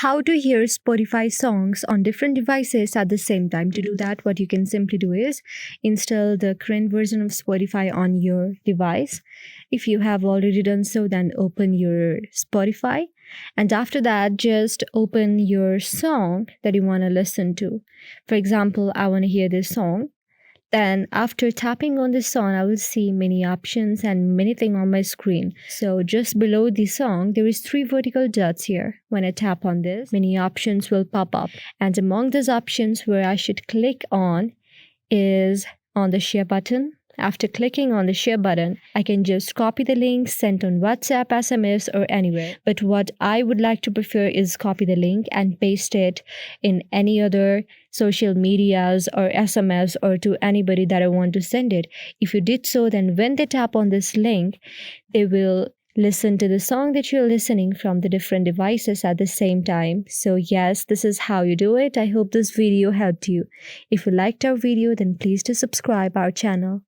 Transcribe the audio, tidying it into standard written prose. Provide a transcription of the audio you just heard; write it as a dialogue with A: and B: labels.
A: how to hear Spotify songs on different devices at the same time. To do that, what you can simply do is install the current version of Spotify on your device. If you have already done so, then open your Spotify. And after that, just open your song that you want to listen to. For example, I want to hear this song. Then after tapping on the song, I will see many options and many things on my screen. So just below the song, there is 3 vertical dots here. When I tap on this, many options will pop up. And among those options where I should click on is on the share button. After clicking on the share button, I can just copy the link, send on WhatsApp, SMS, or anywhere. But what I would like to prefer is copy the link and paste it in any other social medias or SMS or to anybody that I want to send it. If you did so, then when they tap on this link, they will listen to the song that you're listening from the different devices at the same time. So yes, this is how you do it. I hope this video helped you. If you liked our video, then please do subscribe our channel.